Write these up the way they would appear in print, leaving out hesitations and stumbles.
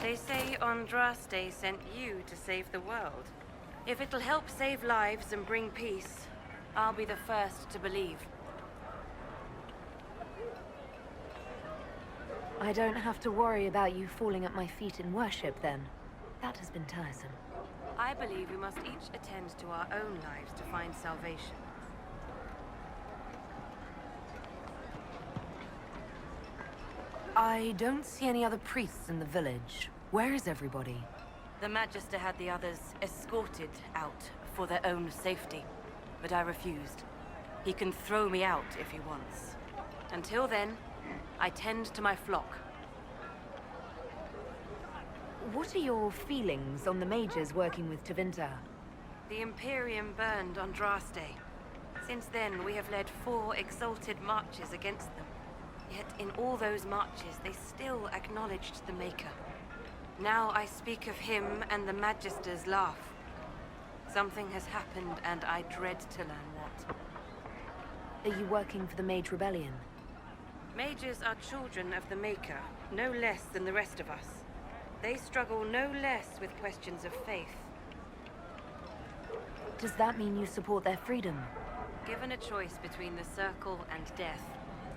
They say Andraste sent you to save the world. If it'll help save lives and bring peace, I'll be the first to believe. I don't have to worry about you falling at my feet in worship, then. That has been tiresome. I believe we must each attend to our own lives to find salvation. I don't see any other priests in the village. Where is everybody? The Magister had the others escorted out for their own safety, but I refused. He can throw me out if he wants. Until then, I tend to my flock. What are your feelings on the mages working with Tevinter? The Imperium burned Andraste. Since then, we have led 4 exalted marches against them. Yet in all those marches, they still acknowledged the Maker. Now I speak of him and the Magisters laugh. Something has happened, and I dread to learn what. Are you working for the Mage Rebellion? Mages are children of the Maker, no less than the rest of us. They struggle no less with questions of faith. Does that mean you support their freedom? Given a choice between the Circle and death,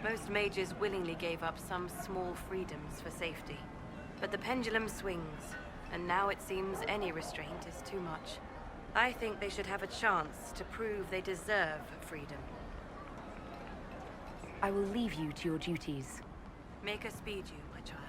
most mages willingly gave up some small freedoms for safety. But the pendulum swings, and now it seems any restraint is too much. I think they should have a chance to prove they deserve freedom. I will leave you to your duties. Make us speed you, my child.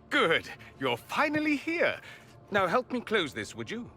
Good. You're finally here. Now help me close this, would you?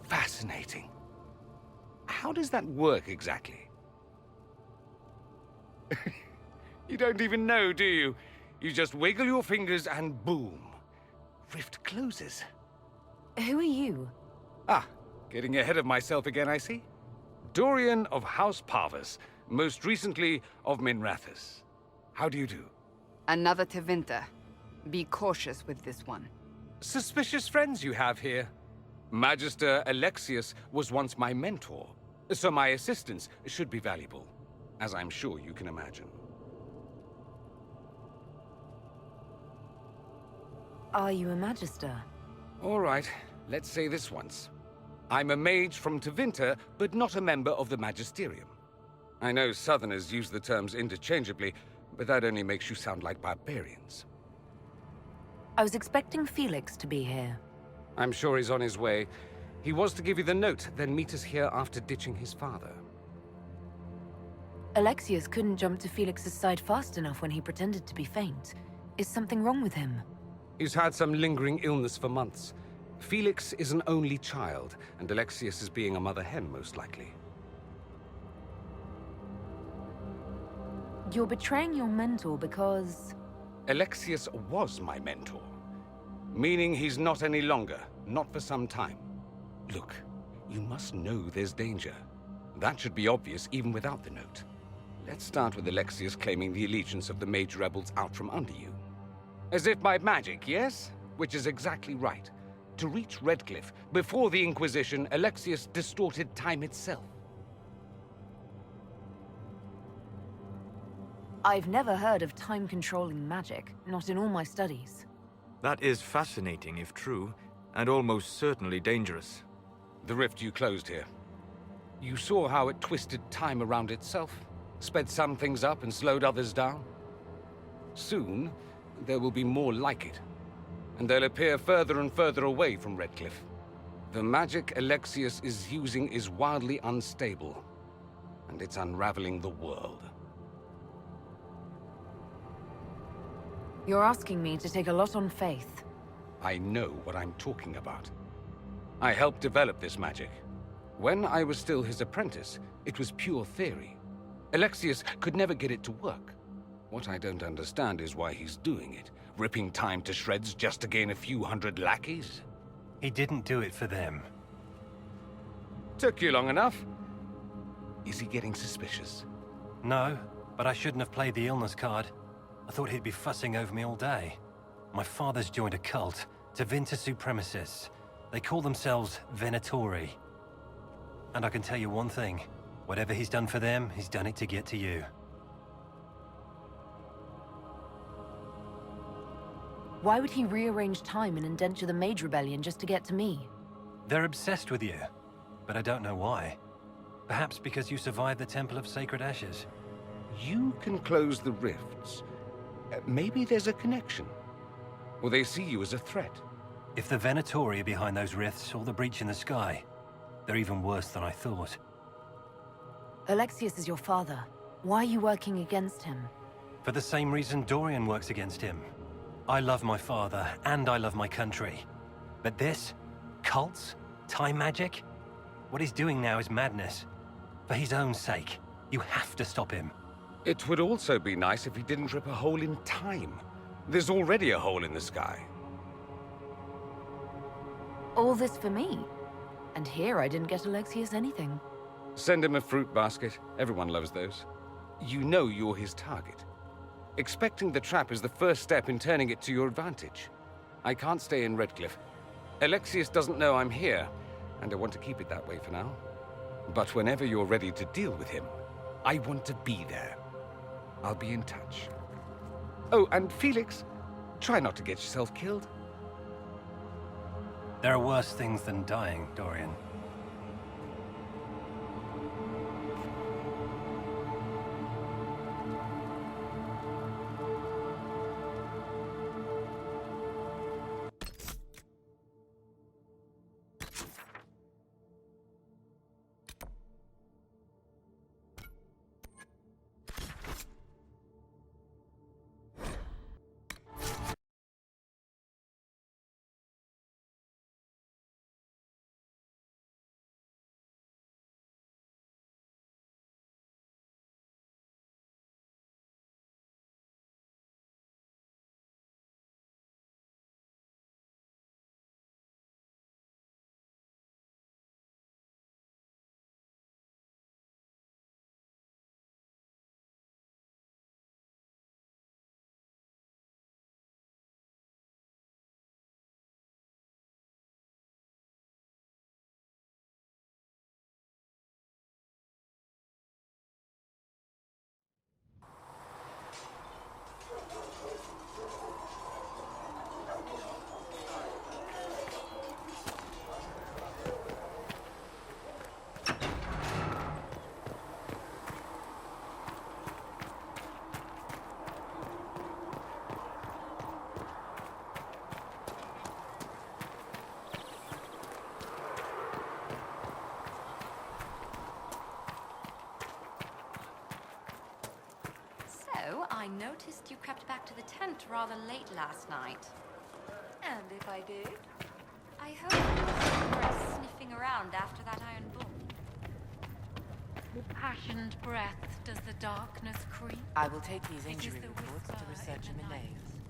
Fascinating. How does that work exactly? You don't even know, do you? You just wiggle your fingers and boom. Rift closes. Who are you? Ah, getting ahead of myself again, I see. Dorian of House Parvus, most recently of Minrathous. How do you do? Another Tevinter. Be cautious with this one. Suspicious friends you have here. Magister Alexius was once my mentor, so my assistance should be valuable, as I'm sure you can imagine. Are you a Magister? All right, let's say this once. I'm a mage from Tevinter, but not a member of the Magisterium. I know Southerners use the terms interchangeably, but that only makes you sound like barbarians. I was expecting Felix to be here. I'm sure he's on his way. He was to give you the note, then meet us here after ditching his father. Alexius couldn't jump to Felix's side fast enough when he pretended to be faint. Is something wrong with him? He's had some lingering illness for months. Felix is an only child, and Alexius is being a mother hen, most likely. You're betraying your mentor because... Alexius was my mentor. Meaning he's not any longer, not for some time. Look, you must know there's danger. That should be obvious even without the note. Let's start with Alexius claiming the allegiance of the Mage Rebels out from under you. As if by magic, yes? Which is exactly right. To reach Redcliffe, before the Inquisition, Alexius distorted time itself. I've never heard of time-controlling magic, not in all my studies. That is fascinating if true, and almost certainly dangerous. The rift you closed here. You saw how it twisted time around itself, sped some things up and slowed others down. Soon, there will be more like it, and they'll appear further and further away from Redcliffe. The magic Alexius is using is wildly unstable, and it's unraveling the world. You're asking me to take a lot on faith. I know what I'm talking about. I helped develop this magic. When I was still his apprentice, it was pure theory. Alexius could never get it to work. What I don't understand is why he's doing it, ripping time to shreds just to gain a few hundred lackeys. He didn't do it for them. Took you long enough. Is he getting suspicious? No, but I shouldn't have played the illness card. I thought he'd be fussing over me all day. My father's joined a cult, Tevinter supremacists. They call themselves Venatori. And I can tell you one thing. Whatever he's done for them, he's done it to get to you. Why would he rearrange time and indenture the Mage Rebellion just to get to me? They're obsessed with you, but I don't know why. Perhaps because you survived the Temple of Sacred Ashes. You can close the rifts. Maybe there's a connection. Or they see you as a threat. If the Venatori are behind those rifts or the breach in the sky, they're even worse than I thought. Alexius is your father. Why are you working against him? For the same reason Dorian works against him. I love my father, and I love my country. But this? Cults? Time magic? What he's doing now is madness. For his own sake, you have to stop him. It would also be nice if he didn't rip a hole in time. There's already a hole in the sky. All this for me? And here I didn't get Alexius anything. Send him a fruit basket. Everyone loves those. You know you're his target. Expecting the trap is the first step in turning it to your advantage. I can't stay in Redcliffe. Alexius doesn't know I'm here, and I want to keep it that way for now. But whenever you're ready to deal with him, I want to be there. I'll be in touch. Oh, and Felix, try not to get yourself killed. There are worse things than dying, Dorian. I noticed you crept back to the tent rather late last night. And if I did, I hope you weren't sniffing around after that iron bull. With passioned breath does the darkness creep. I will take these It is injury the reports to whisper research in in the the nave. night.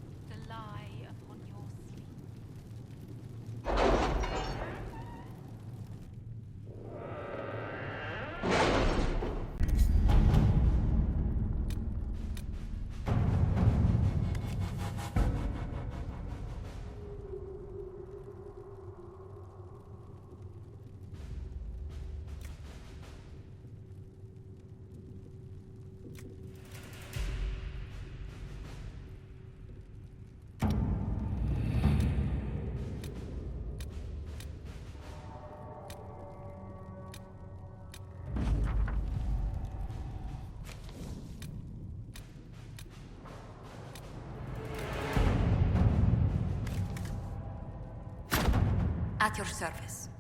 At your service.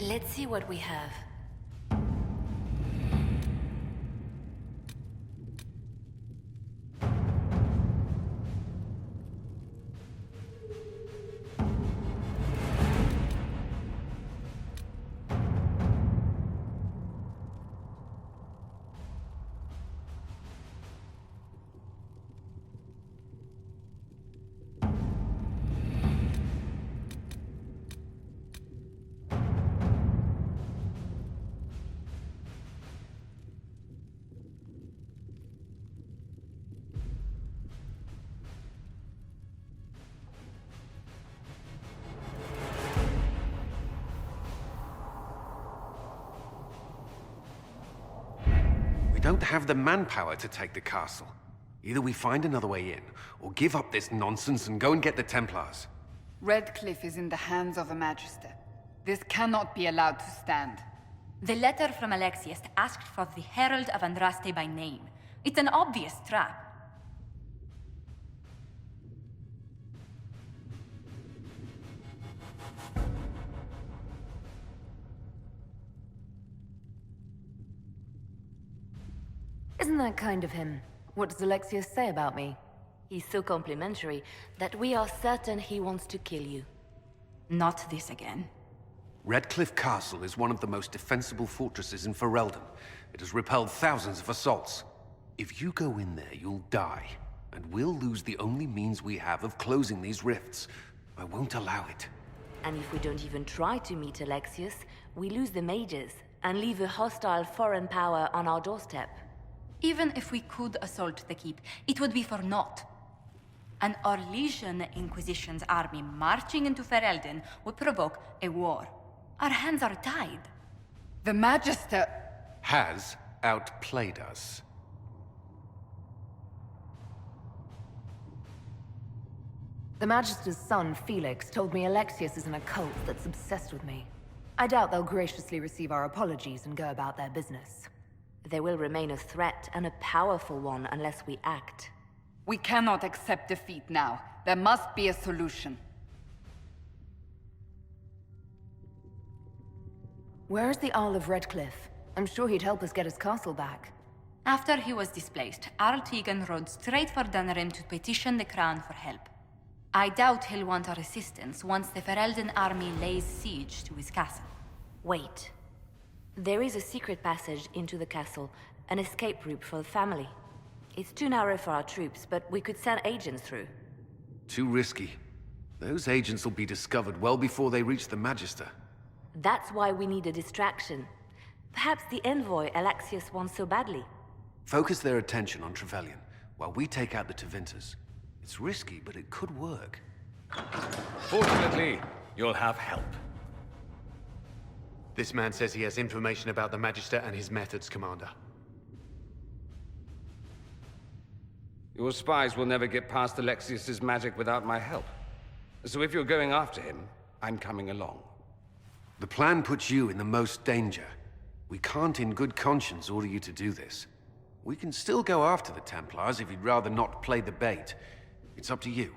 Let's see what we have. We don't have the manpower to take the castle. Either we find another way in, or give up this nonsense and go and get the Templars. Redcliffe is in the hands of a Magister. This cannot be allowed to stand. The letter from Alexius asked for the Herald of Andraste by name. It's an obvious trap. Isn't that kind of him? What does Alexius say about me? He's so complimentary that we are certain he wants to kill you. Not this again. Redcliffe Castle is one of the most defensible fortresses in Ferelden. It has repelled thousands of assaults. If you go in there, you'll die. And we'll lose the only means we have of closing these rifts. I won't allow it. And if we don't even try to meet Alexius, we lose the mages and leave a hostile foreign power on our doorstep. Even if we could assault the keep, it would be for naught. An Orlesian Inquisition's army marching into Ferelden would provoke a war. Our hands are tied. The Magister... Has outplayed us. The Magister's son, Felix, told me Alexius is in a cult that's obsessed with me. I doubt they'll graciously receive our apologies and go about their business. They will remain a threat, and a powerful one, unless we act. We cannot accept defeat now. There must be a solution. Where is the Earl of Redcliffe? I'm sure he'd help us get his castle back. After he was displaced, Arl Tegan rode straight for Dunrim to petition the Crown for help. I doubt he'll want our assistance once the Ferelden army lays siege to his castle. Wait. There is a secret passage into the castle, an escape route for the family. It's too narrow for our troops, but we could send agents through. Too risky. Those agents will be discovered well before they reach the Magister. That's why we need a distraction. Perhaps the envoy Alexius wants so badly. Focus their attention on Trevelyan, while we take out the Tevinters. It's risky, but it could work. Fortunately, you'll have help. This man says he has information about the Magister and his methods, Commander. Your spies will never get past Alexius's magic without my help. So if you're going after him, I'm coming along. The plan puts you in the most danger. We can't in good conscience order you to do this. We can still go after the Templars if you'd rather not play the bait. It's up to you.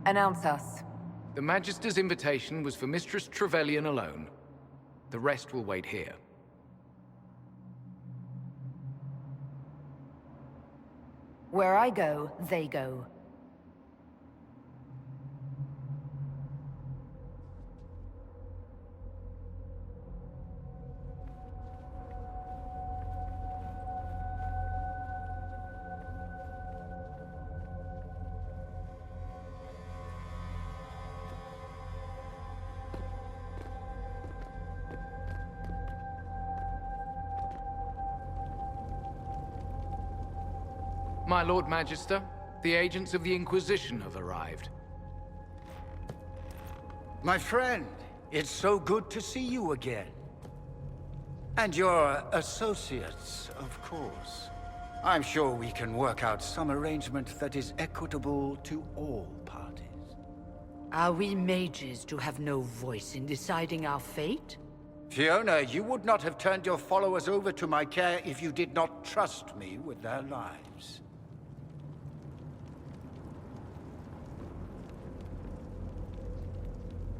Announce us. The Magister's invitation was for Mistress Trevelyan alone. The rest will wait here. Where I go, they go. My Lord Magister, the agents of the Inquisition have arrived. My friend, it's so good to see you again. And your associates, of course. I'm sure we can work out some arrangement that is equitable to all parties. Are we mages to have no voice in deciding our fate? Fiona, you would not have turned your followers over to my care if you did not trust me with their lives.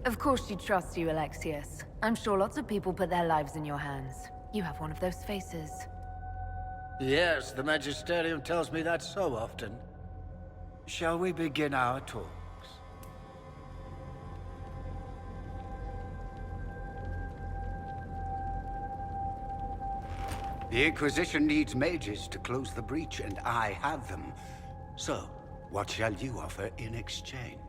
Of course she trusts you, Alexius. I'm sure lots of people put their lives in your hands. You have one of those faces. Yes, the Magisterium tells me that so often. Shall we begin our talks? The Inquisition needs mages to close the breach, and I have them. So, what shall you offer in exchange?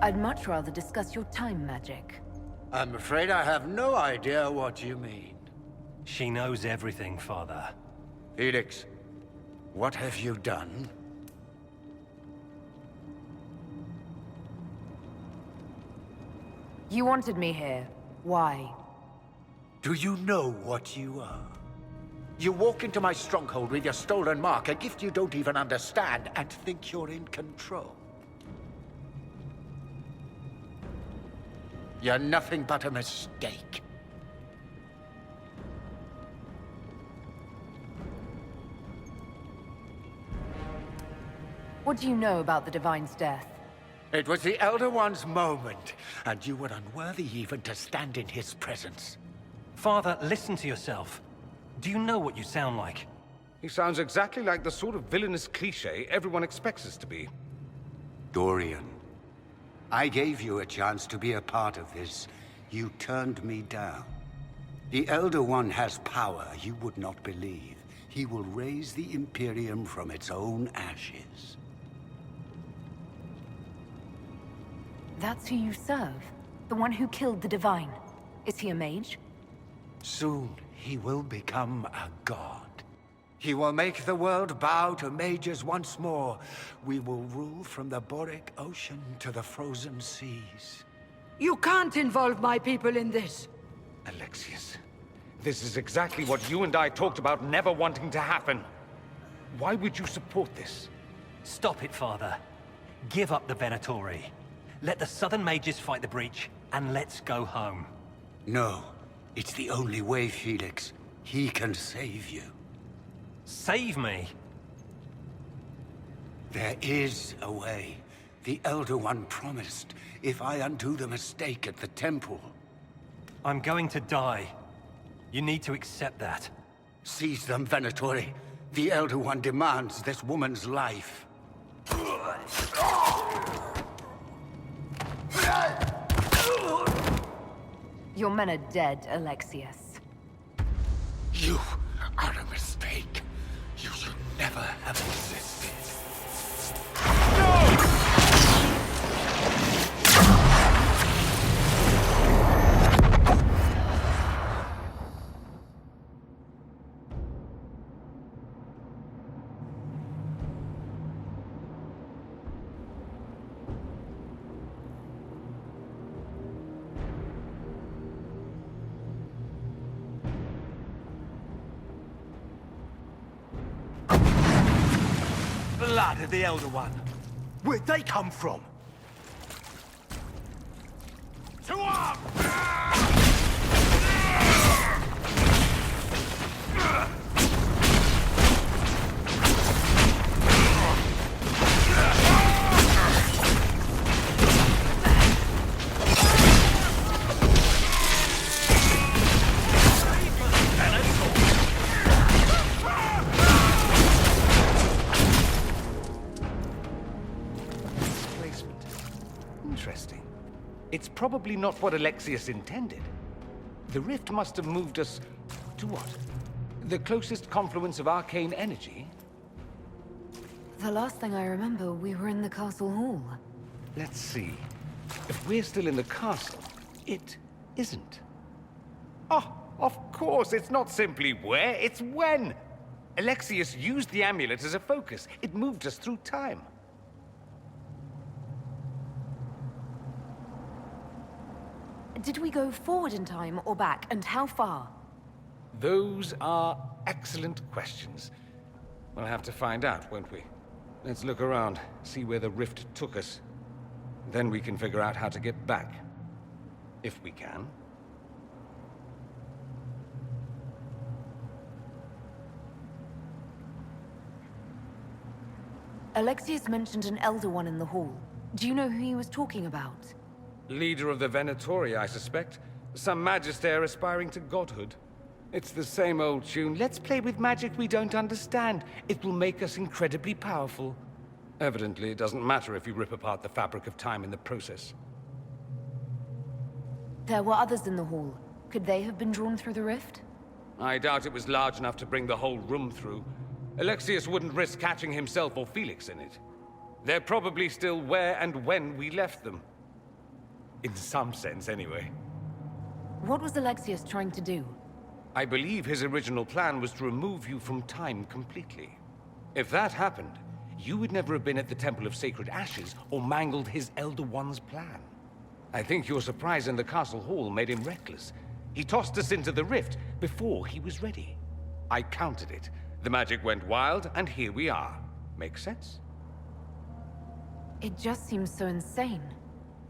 I'd much rather discuss your time magic. I'm afraid I have no idea what you mean. She knows everything, Father. Felix, what have you done? You wanted me here. Why? Do you know what you are? You walk into my stronghold with your stolen mark, a gift you don't even understand, and think you're in control. You're nothing but a mistake. What do you know about the Divine's death? It was the Elder One's moment, and you were unworthy even to stand in his presence. Father, listen to yourself. Do you know what you sound like? He sounds exactly like the sort of villainous cliché everyone expects us to be. Dorian, I gave you a chance to be a part of this. You turned me down. The Elder One has power you would not believe. He will raise the Imperium from its own ashes. That's who you serve? The one who killed the Divine? Is he a mage? Soon, he will become a god. He will make the world bow to mages once more. We will rule from the Boric Ocean to the frozen seas. You can't involve my people in this! Alexius, this is exactly what you and I talked about never wanting to happen. Why would you support this? Stop it, Father. Give up the Venatori. Let the Southern Mages fight the breach, and let's go home. No. It's the only way, Felix. He can save you. Save me? There is a way. The Elder One promised, if I undo the mistake at the temple. I'm going to die. You need to accept that. Seize them, Venatori. The Elder One demands this woman's life. Your men are dead, Alexius. You are a mistake. You should never have existed. Blood of the Elder One. Where'd they come from? To arms! It's probably not what Alexius intended. The rift must have moved us to what? The closest confluence of arcane energy? The last thing I remember, we were in the castle hall. Let's see. If we're still in the castle, it isn't. Oh, of course, it's not simply where, it's when! Alexius used the amulet as a focus. It moved us through time. Did we go forward in time or back, and how far? Those are excellent questions. We'll have to find out, won't we? Let's look around, see where the rift took us. Then we can figure out how to get back. If we can. Alexius mentioned an Elder One in the hall. Do you know who he was talking about? Leader of the Venatori, I suspect. Some magister aspiring to godhood. It's the same old tune. Let's play with magic we don't understand. It will make us incredibly powerful. Evidently, it doesn't matter if you rip apart the fabric of time in the process. There were others in the hall. Could they have been drawn through the rift? I doubt it was large enough to bring the whole room through. Alexius wouldn't risk catching himself or Felix in it. They're probably still where and when we left them. In some sense, anyway. What was Alexius trying to do? I believe his original plan was to remove you from time completely. If that happened, you would never have been at the Temple of Sacred Ashes or mangled his Elder One's plan. I think your surprise in the castle hall made him reckless. He tossed us into the rift before he was ready. I countered it. The magic went wild, and here we are. Make sense? It just seems so insane.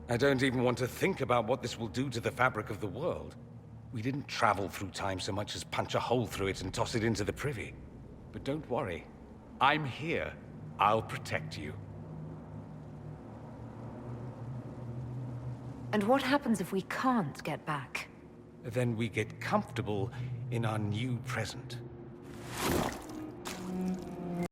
I don't even want to think about what this will do to the fabric of the world. We didn't travel through time so much as punch a hole through it and toss it into the privy. But don't worry. I'm here. I'll protect you. And what happens if we can't get back? Then we get comfortable in our new present.